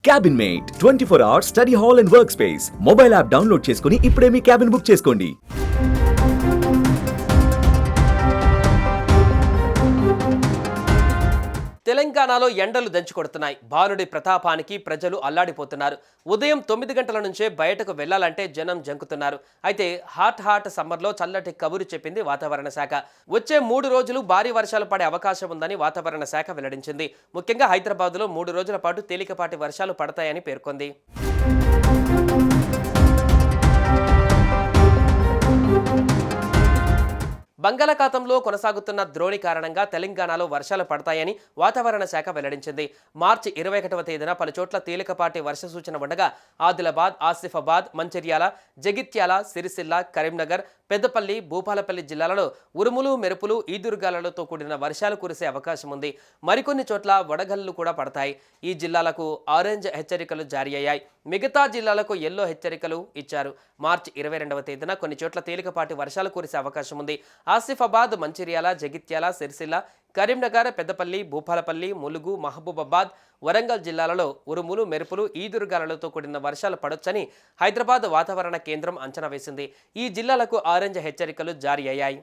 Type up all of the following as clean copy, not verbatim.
Cabin Mate 24 hours study hall and work space mobile app download చేసుకుని ఇప్పుడే మీ cabin book చేసుకోండి. తెలంగాణలో ఎండలు దంచుకొడుతున్నాయి. భానుడి ప్రతాపానికి ప్రజలు అల్లాడిపోతున్నారు. ఉదయం 9 గంటల నుంచే బయటకు వెళ్లాలంటే జనం జంకుతున్నారు. అయితే హాట్ సమ్మర్లో చల్లటి కబురు చెప్పింది వాతావరణ శాఖ. వచ్చే 3 రోజులు భారీ వర్షాలు పడే అవకాశం ఉందని వాతావరణ శాఖ వెల్లడించింది. ముఖ్యంగా హైదరాబాద్లో 3 రోజుల పాటు తేలికపాటి వర్షాలు పడతాయని పేర్కొంది. బంగాళాఖాతంలో కొనసాగుతున్న ద్రోణి కారణంగా తెలంగాణలో వర్షాలు పడతాయని వాతావరణ శాఖ వెల్లడించింది. మార్చి 21వ తేదీన పలు చోట్ల తేలికపాటి వర్ష సూచన ఉండగా ఆదిలాబాద్, ఆసిఫాబాద్, మంచిర్యాల, జగిత్యాల, సిరిసిల్ల, కరీంనగర్, పెద్దపల్లి, భూపాలపల్లి జిల్లాలలో ఉరుములు, మెరుపులు, ఈదురుగాలులతో కూడిన వర్షాలు కురిసే అవకాశం ఉంది. మరికొన్ని చోట్ల వడగళ్లు కూడా పడతాయి. ఈ జిల్లాలకు ఆరెంజ్ హెచ్చరికలు జారీ అయ్యాయి. మిగతా జిల్లాలకు ఎల్లో హెచ్చరికలు ఇచ్చారు. మార్చి 22వ తేదీన కొన్ని చోట్ల తేలికపాటి వర్షాలు కురిసే అవకాశం ఉంది. ఆసిఫాబాద్, మంచిర్యాల, జగిత్యాల, సిరిసిల్ల, కరీంనగర్, పెద్దపల్లి, భూపాలపల్లి, ములుగు, మహబూబాబాద్, వరంగల్ జిల్లాలలో ఉరుములు, మెరుపులు, ఈదురుగాలులతో కూడిన వర్షాలు పడొచ్చని హైదరాబాద్ వాతావరణ కేంద్రం అంచనా వేసింది. ఈ జిల్లాలకు ఆరెంజ్ హెచ్చరికలు జారీ అయ్యాయి.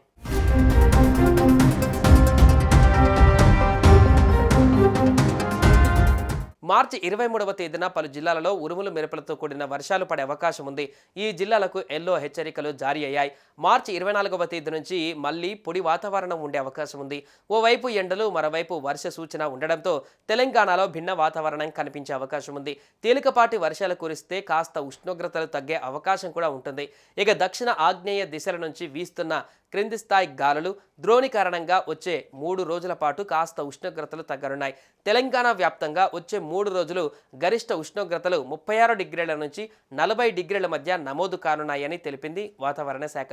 మార్చి 23వ తేదీన పలు జిల్లాలలో ఉరుములు, మెరుపులతో కూడిన వర్షాలు పడే అవకాశం ఉంది. ఈ జిల్లాలకు ఎల్లో హెచ్చరికలు జారీ అయ్యాయి. మార్చి 24వ తేదీ నుంచి మళ్లీ పొడి వాతావరణం ఉండే అవకాశం ఉంది. ఓవైపు ఎండలు, మరోవైపు వర్ష సూచన ఉండడంతో తెలంగాణలో భిన్న వాతావరణం కనిపించే అవకాశం ఉంది. తేలికపాటి వర్షాలు కురిస్తే కాస్త ఉష్ణోగ్రతలు తగ్గే అవకాశం కూడా ఉంటుంది. ఇక దక్షిణ ఆగ్నేయ దిశల నుంచి వీస్తున్న క్రింది స్థాయి గాలులు, ద్రోణి కారణంగా వచ్చే 3 రోజుల పాటు కాస్త ఉష్ణోగ్రతలు తగ్గనున్నాయి. తెలంగాణ వ్యాప్తంగా వచ్చే 3 రోజులు గరిష్ట ఉష్ణోగ్రతలు 36 డిగ్రీల నుంచి 40 డిగ్రీల మధ్య నమోదు కానున్నాయని తెలిపింది వాతావరణ శాఖ.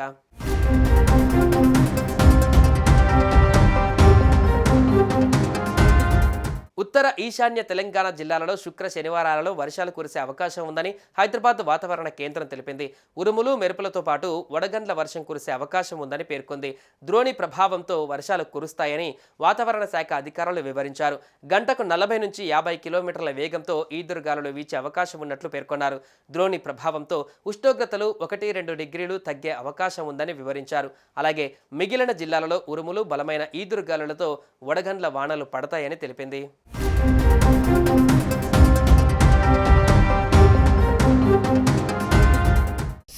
ఉత్తర ఈశాన్య తెలంగాణ జిల్లాలలో శుక్ర శనివారాలలో వర్షాలు కురిసే అవకాశం ఉందని హైదరాబాద్ వాతావరణ కేంద్రం తెలిపింది. ఉరుములు, మెరుపులతో పాటు వడగండ్ల వర్షం కురిసే అవకాశం ఉందని పేర్కొంది. ద్రోణి ప్రభావంతో వర్షాలు కురుస్తాయని వాతావరణ శాఖ అధికారులు వివరించారు. గంటకు 40 నుంచి 50 కిలోమీటర్ల వేగంతో ఈదురుగాలులు వీచే అవకాశం ఉన్నట్లు పేర్కొన్నారు. ద్రోణి ప్రభావంతో ఉష్ణోగ్రతలు 1-2 డిగ్రీలు తగ్గే అవకాశం ఉందని వివరించారు. అలాగే మిగిలిన జిల్లాలలో ఉరుములు, బలమైన ఈదురుగాలులతో వడగండ్ల వానలు పడతాయని తెలిపింది.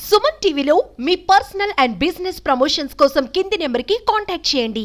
సుమన్ టీవీలో మీ పర్సనల్ అండ్ బిజినెస్ ప్రమోషన్స్ కోసం కింది నెంబర్కి కాంటాక్ట్ చేయండి.